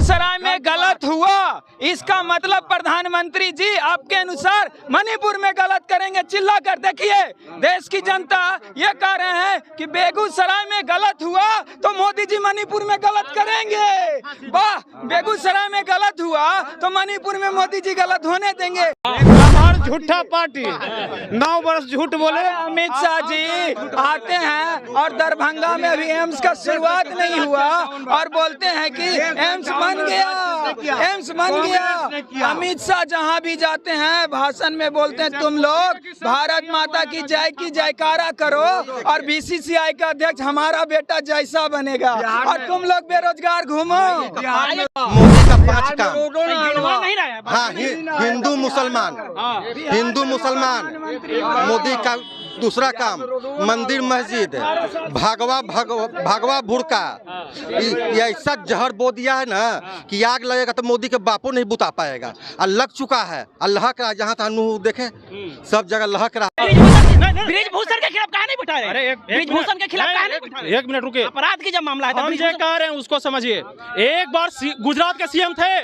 बेगूसराय में गलत हुआ, इसका मतलब प्रधानमंत्री जी आपके अनुसार मणिपुर में गलत करेंगे। चिल्ला कर देखिए, देश की जनता ये कह रहे हैं कि बेगूसराय में गलत हुआ तो मोदी जी मणिपुर में गलत करेंगे। वाह, बेगूसराय में गलत हुआ तो मणिपुर में मोदी जी गलत होने देंगे। झूठा पार्टी 9 वर्ष झूठ बोले। अमित शाह जी आते हैं और दरभंगा में अभी एम्स का शुरुआत नहीं हुआ और बोलते हैं कि एम्स बन गया, एम्स बन गया। अमित शाह जहां भी जाते हैं भाषण में बोलते हैं तुम लोग भारत माता की जयकारा करो और बीसीसीआई का अध्यक्ष हमारा बेटा जैसा बनेगा और तुम लोग बेरोजगार घूमो। मोदी का 5 काम, हाँ, हिंदू मुसलमान मोदी का दूसरा काम मंदिर मस्जिद भगवा बुड़का ये ऐसा जहर बो दिया है ना कि आग लगेगा तो मोदी के बापू नहीं बुता पाएगा और लग चुका है। अल्लाह का जहाँ तक देखे सब जगह लहक रहा है। ब्रिजभूषण के खिलाफ कहा नहीं बिठा रहे? ब्रिजभूषण के खिलाफ कहा नहीं बिठा रहे? 1 मिनट रुके, अपराध की जब मामला है हम ये कह रहे हैं उसको समझिए। एक बार गुजरात के सीएम थे,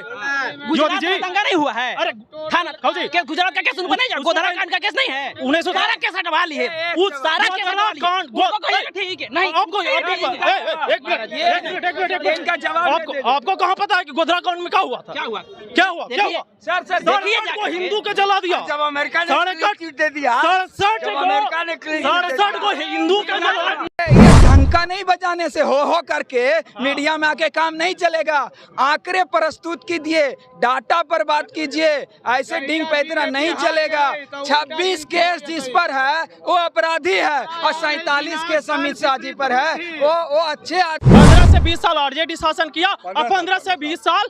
गुजरात में दंगा नहीं हुआ है? अरे थाना गुजरात का केस उनको नहीं, गोधरा कांड का केस नहीं है? 1917 सारा केस हटवा लिए, सारा केस हटवा लिए। ठीक है, नहीं आपको इनका जवाब आपको कहाँ पता है कि गोधरा कांड में क्या हुआ था? क्या हुआ? सर हिंदू को जला दिया, जब अमेरिका ने 67 को हिंदू के जला दिया। ये ढंका नहीं बजाने से हो करके मीडिया में आके काम नहीं चलेगा। आंकड़े प्रस्तुत कीजिए, डाटा पर बात कीजिए, ऐसे डिंग पैदरा नहीं चलेगा। 26 केस जिस पर है वो अपराधी है और 47 केस अमित शाह जी पर है वो अच्छे। 15 से 20 साल आरजेडी शासन किया और 15 से 20 साल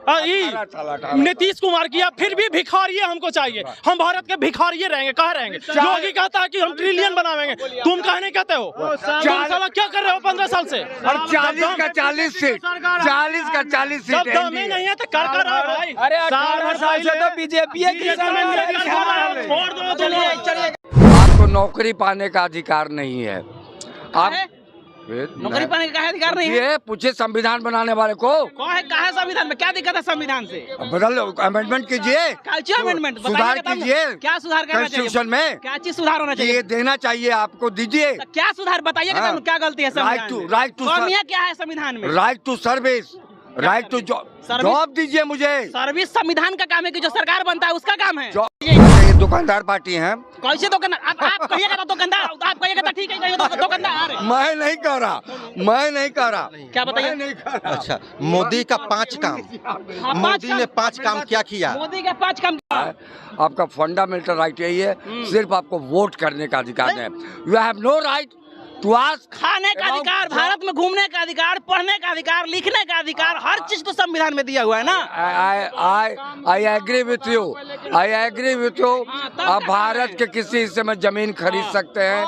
नीतीश कुमार किया, फिर भी भिखारी हमको चाहिए। हम भारत के भिखारी रहेंगे, कहाँ रहेंगे? योगी कहता है कि हम ट्रिलियन बनावेंगे, तुम कहे नहीं कहते हो? तुम साला क्या कर रहे हो 15 साल से? और 40 का 40 सीट, 40 का 40 सीट जब दम ही नहीं है तो कर रहा है भाई। अरे 18 साल से तो बीजेपी आपको नौकरी पाने का अधिकार नहीं है। आप नौकरी पाने का अधिकार नहीं है? ये पूछे संविधान बनाने वाले को। कहा है संविधान में क्या दिक्कत है? संविधान से बदल अमेंडमेंट कीजिए, अमेंडमेंट सुधार कीजिए। क्या सुधार करना चाहिए कॉन्स्टिट्यूशन में? क्या चीज सुधार होना चाहिए? ये देना चाहिए आपको, दीजिए। क्या सुधार बताइए, क्या गलती है संविधान में? राइट टू कमियां क्या है संविधान में? Right to service, right to job दीजिए मुझे। सर्विस संविधान का काम है कि जो सरकार बनता है उसका काम है। ये दुकानदार पार्टी है। कैसे दुकानदार? आप कहिएगा तो दुकानदार, आप कहिएगा तो ठीक है, दुकानदार। मैं नहीं कह रहा, मैं नहीं कह रहा। क्या बताइए? नहीं कह रहा। अच्छा, मोदी का 5 काम, मोदी ने 5 काम क्या किया? मोदी का 5 काम। आपका फंडामेंटल राइट यही है, सिर्फ आपको वोट करने का अधिकार है। You have no right to ask. खाने का अधिकार, भारत में घूमने का अधिकार, पढ़ने का अधिकार, लिखने का अधिकार, हर चीज तो संविधान में दिया हुआ है ना। I agree with you, I agree with you. आप भारत के किसी हिस्से में जमीन खरीद सकते हैं,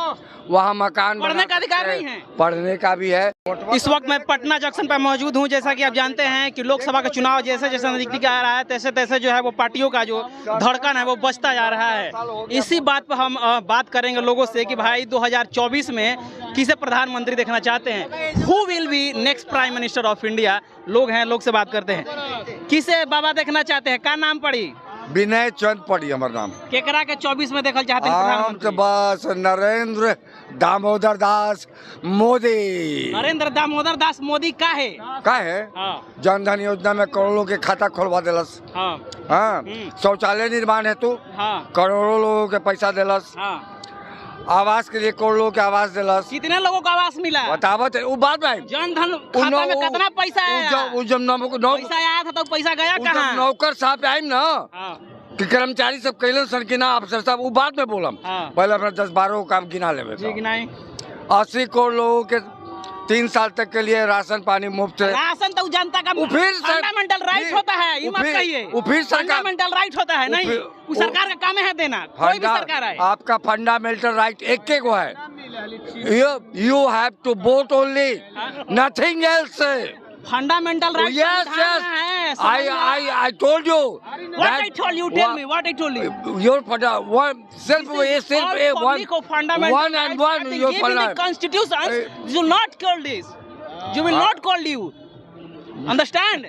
वहाँ मकान पढ़ने का अधिकार नहीं है? पढ़ने का भी है। इस वक्त मैं पटना जंक्शन पर मौजूद हूँ। जैसा कि आप जानते हैं कि लोकसभा का चुनाव जैसे जैसे नजदीक आ रहा है तैसे तैसे जो है वो पार्टियों का जो धड़कन है वो बढ़ता जा रहा है। इसी बात पर हम बात करेंगे लोगों से कि भाई 2024 में किसे प्रधानमंत्री देखना चाहते हैं? Who will be next prime minister of India? लोग हैं, लोग से बात करते हैं। किसे बाबा देखना चाहते हैं? क्या नाम पड़ी? विनय चंद पड़ी हमारा नाम। केकरा के 24 में देखल चाहते हैं प्रधानमंत्री? बस नरेंद्र दामोदर दास मोदी। नरेंद्र दामोदर दास मोदी का है? जन धन योजना में करोड़ों के खाता खोलवा दिलस। हाँ, शौचालय निर्माण हेतु करोड़ों लोगों के पैसा दिलस। आवास के लिए करोड़ों के आवास दिलस। कितने लोगों को आवास मिला? बतावत वो बात भाई। जन धन खाता में कितना पैसा आया? पैसा आया था तो पैसा गया कहाँ? नौकर साहब आये ना कि कर्मचारी सब कैलन सर की ना अफसर साहब, वो बाद में बोलम। पहले अपना 10-12 काम गिना ले। 80 करोड़ लोगों के 3 साल तक के लिए राशन पानी मुफ्त है। राशन तो जनता का फंडामेंटल राइट होता है, ये मत कहिए। फंडामेंटल राइट होता है, नहीं वो सरकार का काम है देना, कोई भी सरकार है। आपका फंडामेंटल राइट एक को है, you have to vote only, nothing else. Fundamental right. Yes, yes. I told you. What I told you? Tell me what I told you. Your one and one. Your Constitution. You will not call this. You will not call you. Understand?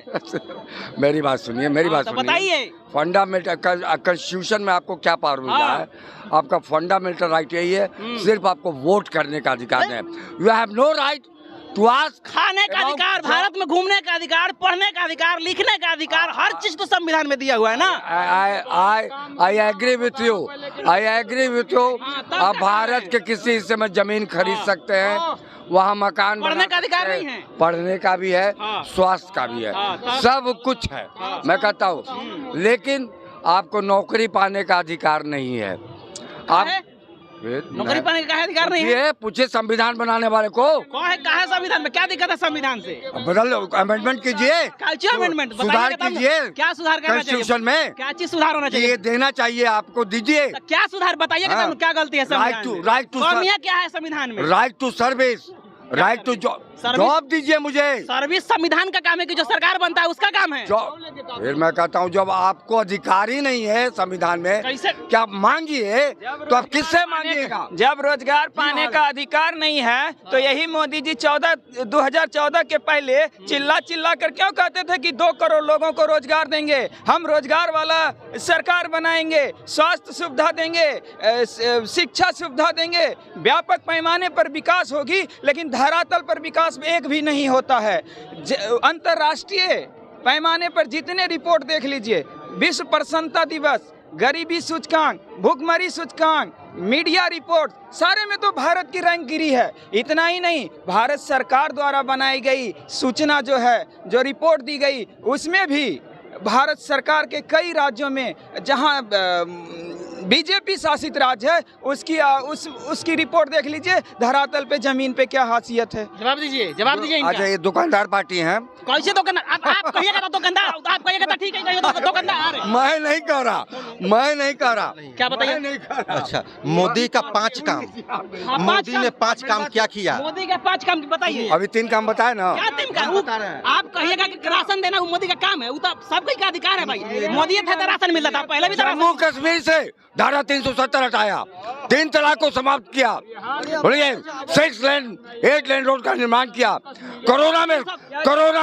मेरी बात सुनिए, मेरी बात तो सुनिए। बताइए। Fundamental constitution में आपको क्या पावर मिला है? आपका फंडामेंटल राइट यही है, सिर्फ आपको वोट करने का अधिकार है। You have no right to ask. खाने का अधिकार, भारत में घूमने का अधिकार, पढ़ने का अधिकार, लिखने का अधिकार, हर चीज तो संविधान में दिया हुआ है ना। I agree with you, I agree with you. आप भारत के किसी हिस्से में जमीन खरीद सकते हैं, वहाँ मकान पढ़ने का अधिकार नहीं है। पढ़ने का भी है, स्वास्थ्य का भी है, सब कुछ है। मैं कहता हूँ, लेकिन आपको नौकरी पाने का अधिकार नहीं है। आप नौकरी पाने का अधिकार नहीं है। ये पूछिए संविधान बनाने वाले को। कौन है, कहा है संविधान में? क्या दिक्कत है संविधान से? बदल अमेंडमेंट कीजिए, अमेंडमेंट सुधार कीजिए। क्या सुधार करना चाहिए कॉन्स्टिट्यूशन में? क्या चीज सुधार होना चाहिए? ये देना चाहिए आपको, दीजिए। क्या सुधार बताइए, क्या गलती है संविधान में? राइट टू कमियां क्या है संविधान में? Right to service, right to job दीजिए मुझे। सर्विस संविधान का काम है कि जो सरकार बनता है उसका काम है। फिर मैं कहता हूँ, जब आपको अधिकार ही नहीं है संविधान में, कैसे क्या मांगिए? तो आप किससे मांगिएगा? जब रोजगार पाने का अधिकार नहीं है तो यही मोदी जी 2014 के पहले चिल्ला चिल्ला कर क्यों कहते थे कि 2 करोड़ लोगों को रोजगार देंगे, हम रोजगार वाला सरकार बनाएंगे, स्वास्थ्य सुविधा देंगे, शिक्षा सुविधा देंगे, व्यापक पैमाने पर विकास होगी। लेकिन धरातल पर विकास एक भी नहीं होता है। अंतर्राष्ट्रीय पैमाने पर जितने रिपोर्ट देख लीजिए, विश्व प्रसन्नता दिवस, गरीबी सूचकांक, भूखमरी सूचकांक, मीडिया रिपोर्ट, सारे में तो भारत की रैंक गिरी है। इतना ही नहीं, भारत सरकार द्वारा बनाई गई सूचना जो है, जो रिपोर्ट दी गई, उसमें भी भारत सरकार के कई राज्यों में जहां बीजेपी शासित राज्य है, उसकी रिपोर्ट देख लीजिए, धरातल पे जमीन पे क्या हासियत है। जवाब दीजिए, जवाब दीजिए। अच्छा, ये दुकानदार पार्टी है। कैसे दुकानदार? आप कहिएगा तो दुकानदार, आप कहिएगा तो ठीक है, दुकानदार। मैं नहीं कह रहा, मैं नहीं कह रहा। क्या बताइए? नहीं कह रहा। अच्छा, मोदी का 5 काम, मोदी ने 5 काम क्या किया? मोदी का 5 काम बताइए। अभी 3 काम बताए ना। क्या 3 काम? आप कहिएगा कि राशन देना मोदी का काम है, वो तो सबका का अधिकार है भाई। मोदी था तो राशन मिलता था, पहले भी था। जम्मू कश्मीर से धारा 370 हटाया, 3 तलाक को समाप्त किया, बोलिए 6 लेन 8 लेन रोड का निर्माण किया, कोरोना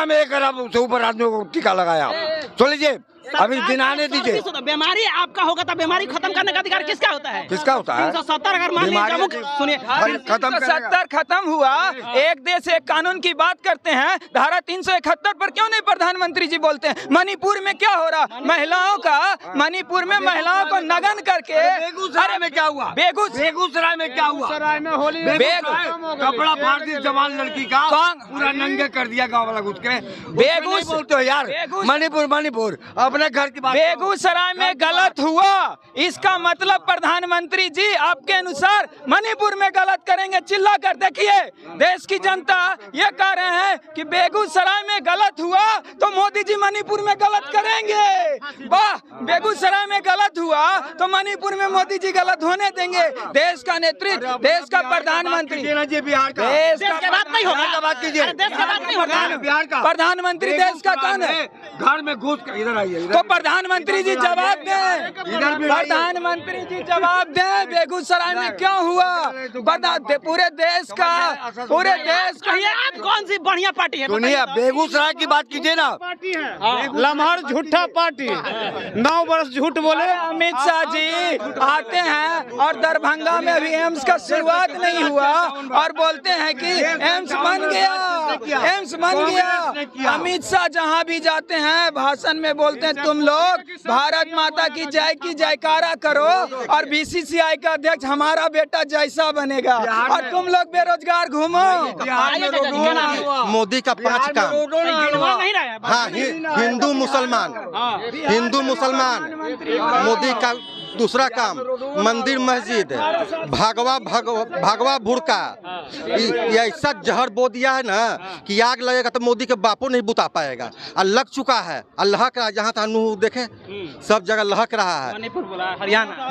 में 1 अरब से ऊपर आदमियों को टीका लगाया। सुन लीजिए, अभी गिनाने दीजिए। बीमारी आपका होगा तो बीमारी खत्म करने का अधिकार किसका होता है? किसका होता है? 370 अगर मान लीजिए, सुनिए, 370 खत्म हुआ, एक देश एक कानून की बात करते हैं, धारा 371 पर क्यों नहीं प्रधानमंत्री जी बोलते हैं? मणिपुर में क्या हो रहा, महिलाओं का, मणिपुर में महिलाओं को नग्न करके, बेगूसराय में क्या हुआ? बेगूसराय में क्या हुआ? कपड़ा फाड़ दी जवान लड़की का, पूरा नंगे कर दिया गाँव वाला घुस के। बेगूसराय बोलते हो यार, मणिपुर अपने घर की बात। बेगूसराय में गलत हुआ, इसका मतलब प्रधानमंत्री जी आपके अनुसार मणिपुर में गलत करेंगे। चिल्ला कर देखिए, देश की जनता ये कह रहे हैं कि बेगूसराय में गलत हुआ तो मोदी जी मणिपुर में गलत करेंगे। वाह, बेगूसराय में गलत हुआ तो मणिपुर में मोदी जी गलत होने देंगे? देश का नेतृत्व, देश का प्रधानमंत्री, बिहार का, देश के बात नहीं होगा, बात कीजिए, देश के बात नहीं होगा, बिहार का प्रधानमंत्री देश का कौन है? घर में घुस कर इधर आइए। तो प्रधानमंत्री जी जवाब दें, प्रधानमंत्री जी जवाब दें, बेगूसराय में क्यों हुआ? बता पूरे देश का आप कौन सी बढ़िया पार्टी है? सुनिए, बेगूसराय की बात कीजिए ना। लम्हार झूठा पार्टी, 9 वर्ष झूठ बोले। अमित शाह जी आते हैं और दरभंगा में अभी एम्स का शुरुआत नहीं हुआ और बोलते हैं कि एम्स बन गया, एम्स बन गया। अमित शाह जहां भी जाते हैं भाषण में बोलते हैं तुम लोग भारत माता की जयकारा करो और बीसीसीआई का अध्यक्ष हमारा बेटा जैसा बनेगा और तुम लोग बेरोजगार घूमो। मोदी का 5 काम, हाँ, हिंदू मुसलमान, मोदी का दूसरा काम मंदिर मस्जिद, भगवा भुड़का, ये ऐसा जहर बो दिया है ना कि आग लगेगा तो मोदी के बापू नहीं बुता पाएगा। और लग चुका है, अल्लाह का जहाँ तहाँ मुँह देखे सब जगह लहक रहा है। मणिपुर बोला, हरियाणा,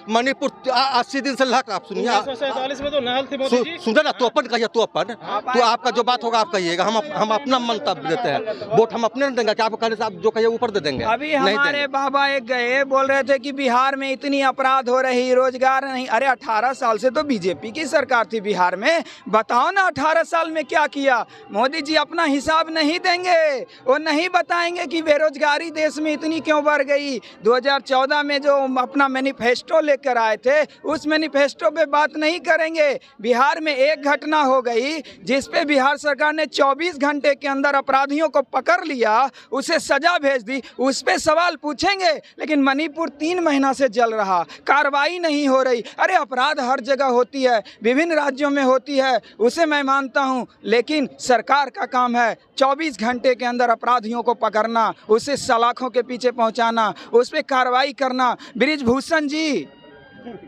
मणिपुर 80 दिन से लहक रहा। आप सुनिए, 1947 में तो नहल थी मोदी जी। सुने ना, तो अपन कहिए, तो आपका जो बात होगा आप कहिएगा, हम अपना मंतव्य देते हैं। वोट हम अपने नहीं देंगे, क्या आप कहने से आप जो कहिए ऊपर दे देंगे। अभी हमारे बाबा एक गए, बोल रहे थे कि बिहार बिहार में इतनी अपराध हो रही, रोजगार नहीं। अरे 18 साल से तो बीजेपी की सरकार थी बिहार में, बताओ ना 18 साल में क्या किया। मोदी जी अपना हिसाब नहीं देंगे, वो नहीं बताएंगे कि बेरोजगारी देश में इतनी क्यों बढ़ गई। 2014 में जो अपना मैनिफेस्टो लेकर आए थे, उस मैनिफेस्टो पे बात नहीं करेंगे। बिहार में एक घटना हो गई जिस पे बिहार सरकार ने 24 घंटे के अंदर अपराधियों को पकड़ लिया, उसे सजा भेज दी, उस पे सवाल पूछेंगे। लेकिन मणिपुर 3 महीना से जल रहा, कार्रवाई नहीं हो रही। अरे अपराध हर जगह होती है, विभिन्न राज्यों में होती है, उसे मैं मानता हूँ, लेकिन सरकार का काम है 24 घंटे के अंदर अपराधियों को पकड़ना, उसे सलाखों के पीछे पहुँचाना, उस पर कार्रवाई करना। बृजभूषण जी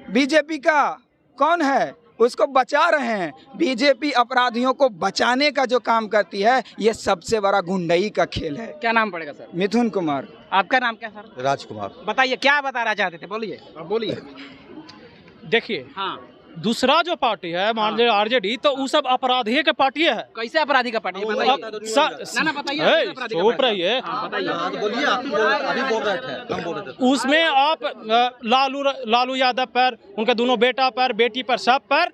बीजेपी का कौन है, उसको बचा रहे हैं। बीजेपी अपराधियों को बचाने का जो काम करती है, ये सबसे बड़ा गुंडई का खेल है। क्या नाम पड़ेगा सर? मिथुन कुमार। आपका नाम क्या सर? राजकुमार। बताइए क्या बताना चाहते थे, बोलिए बोलिए। देखिए, हाँ, दूसरा जो पार्टी है मान लीजिए आरजेडी, तो वो सब अपराधी के पार्टी है। कैसे अपराधी का पार्टी है बताइए। ना बताइए, कैसे अपराधी का चुप पार्टी है? रहिए। बोलिए, अभी बोल रहे थे, हम बोल रहे थे। उसमें आप लालू यादव पर, उनके दोनों बेटा पर, बेटी पर, सब पर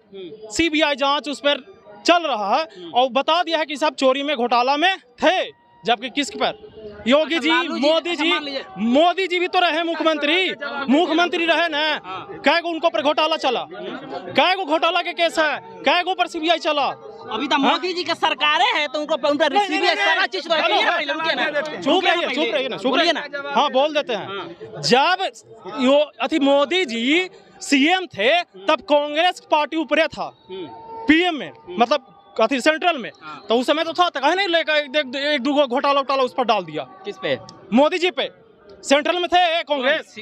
सीबीआई जांच उस पर चल रहा है, और बता दिया है कि सब चोरी में घोटाला में थे। जबकि किस पर? योगी जी, मोदी जी भी तो रहे मुख्यमंत्री रहे ना। कै गो उनको पर घोटाला चला, कै गो घोटाला के केस है, कै गो पर सीबीआई चला। अभी तो मोदी जी का सरकारें है तो उनको उन पर सारा चीज चुप रहिए ना। हाँ, बोल देते हैं। जब मोदी जी सीएम थे तब कांग्रेस पार्टी ऊपर था पीएम में, मतलब सेंट्रल में, तो उस समय तो था, कहे नहीं लेकर एक दो घोटाला उस पर डाल दिया। किस पे? मोदी जी पे। सेंट्रल में थे कांग्रेस,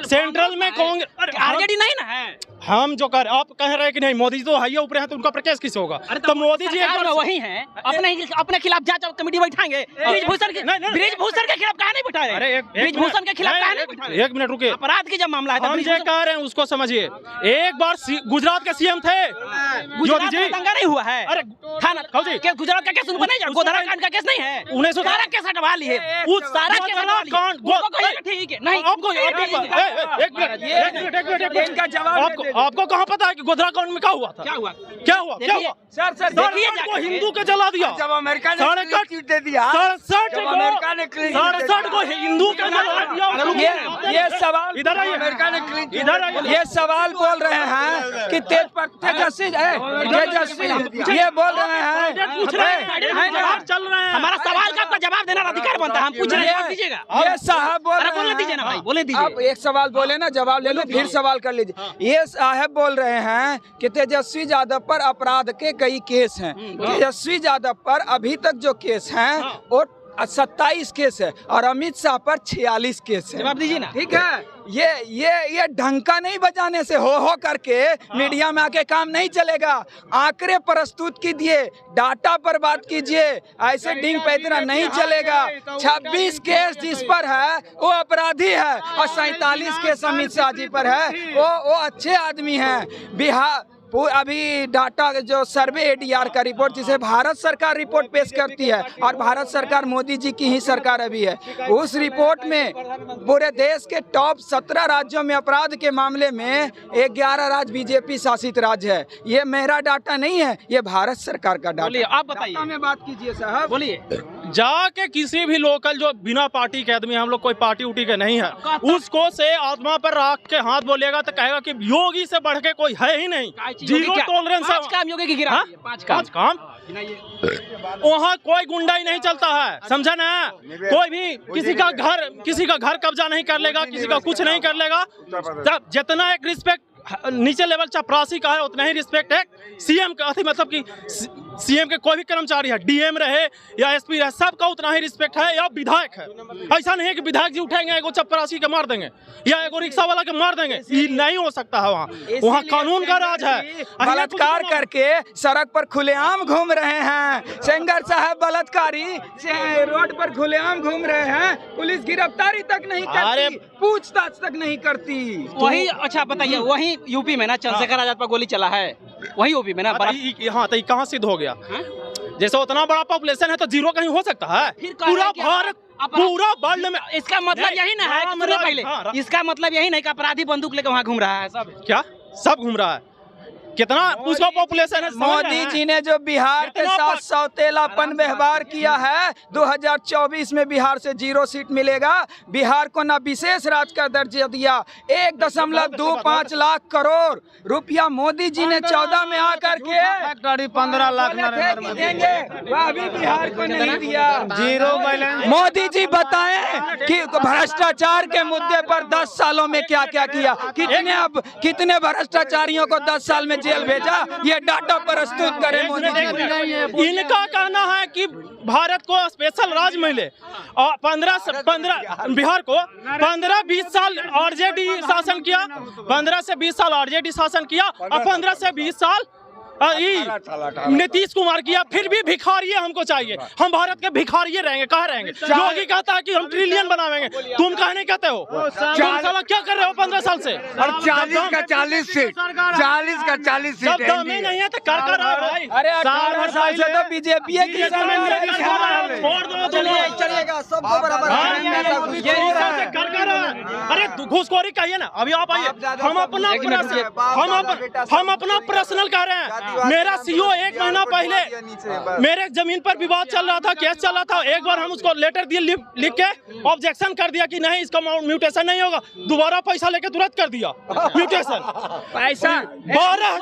सेंट्रल में कांग्रेस, आरजेडी नहीं ना है। हम जो कर, आप कह रहे हैं कि नहीं मोदी जी तो है ऊपर है, तो उनका पर केस किस होगा? तो मोदी जी वही है, अपने खिलाफ जांच कमेटी बैठाएंगे। बृजभूषण के खिलाफ कहा नहीं बैठा रहे? बृजभूषण के खिलाफ कहा नहीं बैठा रहे? 1 मिनट रुके। अपराध की जब मामला है, हम जो कह रहे हैं उसको समझिए। एक बार गुजरात के सीएम थे गुजरात में दंगा नहीं हुआ है? अरे गुजरात का केस उनको नहीं जाना, गोधरा कांड का केस नहीं है? 1917 केस हटवा लिए, सारा केस हटवा लिए। ठीक है, नहीं आपको कहाँ पता है कि गोधरा कांड में क्या हुआ था? क्या हुआ? सर हिंदू को जला दिया। जब अमेरिका ने दे दिया, 67 को हिंदू को जला दिया। ये सवाल इधर आइए, अमेरिका ने ये सवाल बोल रहे हैं कि तेजस्वी ये बोल रहे हैं, चल रहे हैं। हमारा सवाल का आपका जवाब देना अधिकार बनता है, हम पूछ रहे हैं, दीजिएगा। ये साहब बोलने दीजिए ना भाई, बोलने दीजिए। आप एक सवाल बोले ना, जवाब ले लो, फिर सवाल कर लीजिए। ये साहब बोल रहे हैं कि तेजस्वी यादव पर अपराध के कई केस हैं। तेजस्वी यादव पर अभी तक जो केस हैं वो 27 केस है, और अमित शाह पर 46 केस है। जवाब दीजिए ना। ठीक है, ये ढंका नहीं बजाने से हो करके मीडिया में आके काम नहीं चलेगा। आंकड़े प्रस्तुत कीजिए, डाटा पर बात कीजिए, ऐसे डिंग पैदरा नहीं चलेगा। 26 केस जिस पर है वो अपराधी है, और 47 केस अमित शाह जी पर है, वो अच्छे आदमी हैं। बिहार अभी डाटा जो सर्वे एडीआर का रिपोर्ट, जिसे भारत सरकार रिपोर्ट पेश करती है, और भारत सरकार मोदी जी की ही सरकार अभी है, उस रिपोर्ट में पूरे देश के टॉप 17 राज्यों में अपराध के मामले में 11 राज्य बीजेपी शासित राज्य है। ये मेरा डाटा नहीं है, ये भारत सरकार का डाटा। बोलिए, आप बताइए, में बात कीजिए साहब। बोलिए। जाके किसी भी लोकल जो बिना पार्टी के आदमी, हम लोग कोई पार्टी उटी के नहीं है, उसको से आत्मा पर राख के हाथ बोलेगा तो कहेगा कि योगी से बढ़ के कोई है ही नहीं। Zero tolerance. 5 काम योगी की गिरा, 5 काम वहाँ कोई गुंडा ही नहीं चलता है, समझा ना? कोई भी किसी का घर कब्जा नहीं कर लेगा, किसी का कुछ नहीं कर लेगा। तब जितना एक रिस्पेक्ट नीचे लेवल चपरासी का है, उतना ही रिस्पेक्ट है सीएम का, मतलब कि सीएम के कोई भी कर्मचारी है, डीएम रहे या एसपी रहे, सबका उतना ही रिस्पेक्ट है, या विधायक है। ऐसा नहीं है कि विधायक जी उठेंगे एगो चपरासी के मार देंगे या एगो रिक्शा वाला के मार देंगे, ये नहीं हो सकता है। वहाँ कानून का राज है। बलात्कार करके सड़क पर खुलेआम घूम रहे हैं, सेंगर साहब बलात्कारी रोड पर खुलेआम घूम रहे हैं, पुलिस गिरफ्तारी तक नहीं करती, पूछताछ तक नहीं करती। वही अच्छा बताइए, वही यूपी में ना चंद्रशेखर आजाद पर गोली चला है, वही यूपी में ना। हाँ, तो कहाँ सिद्ध हो गया? जैसे उतना बड़ा पॉपुलेशन है तो जीरो कहीं हो सकता है? पूरा भारत पूरा वर्ल्ड में। इसका मतलब यही ना है, सुनिए पहले, इसका मतलब यही नहीं कि अपराधी बंदूक लेकर वहाँ घूम रहा है सब। क्या सब घूम रहा है? कितना उसका पॉपुलेशन है? मोदी जी ने जो बिहार के साथ सौतेलापन व्यवहार किया है, 2024 में बिहार से 0 सीट मिलेगा। बिहार को न विशेष राज्य का दर्जा दिया। 1.25 लाख करोड़ रुपया मोदी जी ने 14 में आकर के 15 लाख देंगे, वह भी बिहार को नहीं दिया। 0 बैलेंस। मोदी जी बताएं कि भ्रष्टाचार के मुद्दे पर 10 सालों में क्या क्या किया, कितने भ्रष्टाचारियों को 10 साल में जेल भेजा, ये डाटा प्रस्तुत करें मोदी जी। इनका कहना है कि भारत को स्पेशल राज्य मिले और 15 बिहार को 15-20 साल आरजेडी शासन किया, 15 से 20 साल आरजेडी शासन किया और 15 से 20 साल नीतीश कुमार किया। फिर भी भिखारिये हमको चाहिए, हम भारत के भिखारिये रहेंगे। कहाँ रहेंगे? योगी कहता है कि हम ट्रिलियन बनावेंगे, तुम कह नहीं कहते हो? तुम साला क्या कर रहे हो 15 साल से? और 40 का 40 सीट, 40 का 40 सीट जब दम ही नहीं है तो कर रहा है भाई। अरे 18 साल से तो बीजेपी छोड़ दो, चलिएगा, सबको बराबर। अरे घूसखोरी कहिए ना। अभी आप आइए, हम अपना पर्सनल कह रहे हैं। मेरा सीओ 1 महीना पहले मेरे जमीन पर विवाद चल रहा था, केस चल रहा था। एक बार हम उसको लेटर दिए, लिख के ऑब्जेक्शन कर दिया कि नहीं इसका म्यूटेशन नहीं होगा। दोबारा पैसा लेके तुरंत कर दिया म्यूटेशन। पैसा 12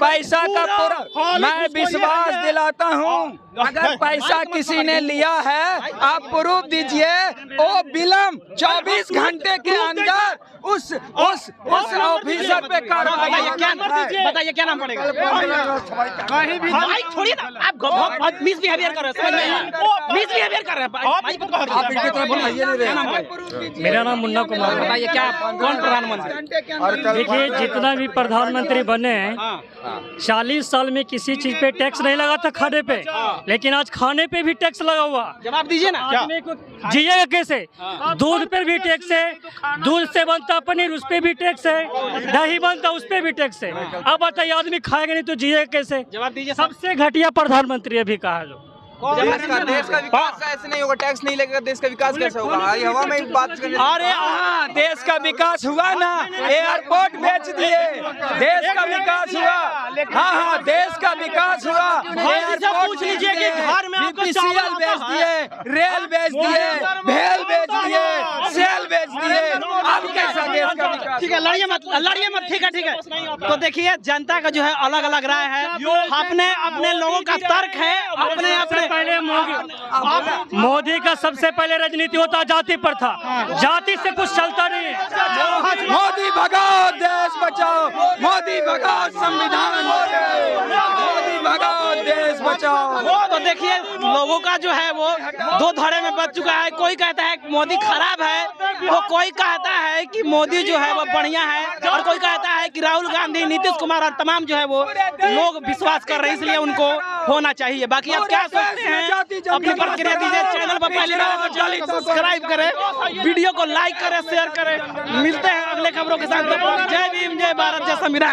पैसा का पूरा मैं विश्वास दिलाता हूँ। अगर पैसा किसी ने लिया है, आप प्रूफ दीजिए। वो विलम्ब 24 घंटे के अंदर उस ऑफिसर पे कार्रवाई। बताइए क्या नाम पड़ेगा? भाई छोड़िए ना, आप मिसबिहेवियर कर रहे हैं, मिसबिहेवियर कर रहे हैं। मेरा नाम मुन्ना कुमार है। बताइए क्या, कौन प्रधानमंत्री? देखिए, जितना भी प्रधानमंत्री बने हैं, 40 साल में किसी चीज पे टैक्स नहीं लगा था खाने पे, लेकिन आज खाने पे भी टैक्स लगा हुआ। जवाब दीजिए ना। आदमी को जिएगा कैसे? दूध पे भी टैक्स है, दूध से बनता पनीर उस पे भी टैक्स है, दही बनता उस पे भी टैक्स है। अब बताइए आदमी खाएगा नहीं तो जिएगा कैसे? जवाब दीजिए। सबसे घटिया प्रधानमंत्री अभी कहा जो देश का विकास ऐसे नहीं होगा। टैक्स नहीं लगेगा, देश का विकास कैसे होगा? हवा में बात करने। अरे हाँ, देश का विकास हुआ ना, एयरपोर्ट बेच दिए, देश का विकास हुआ। हाँ, देश का विकास हुआ। पूछ लीजिए कि घर में आपको BPCL बेच दिए, रेल बेच दिए, भेल बेच दिए, सेल बेच दिए। अब कैसा देश का विकास? ठीक है, लड़िए मत। ठीक है। तो देखिए, जनता का जो है अलग अलग राय है, अपने लोगों का तर्क है, अपने पहले मोदी का सबसे पहले राजनीति होता जाति पर था। जाति से कुछ चलता नहीं। मोदी भगाओ, देश बचाओ, मोदी भगाओ, संविधान, मोदी भगाओ, देश बचाओ। तो देखिए, लोगों का जो है वो दो धड़े में बच चुका है। कोई कहता है कि मोदी खराब है, तो कोई कहता है कि मोदी जो है वो बढ़िया है, और कोई कहता है कि राहुल गांधी, नीतीश कुमार और तमाम जो है वो लोग विश्वास कर रहे हैं, इसलिए उनको होना चाहिए। बाकी आप क्या सोचते हैं अपनी प्रतिक्रिया दीजिए। चैनल पर पहली बार तो सब्सक्राइब करें, वीडियो को लाइक करें, शेयर करें। मिलते हैं अगले खबरों के साथ। जय भीम, जय भारत, जय संविधान।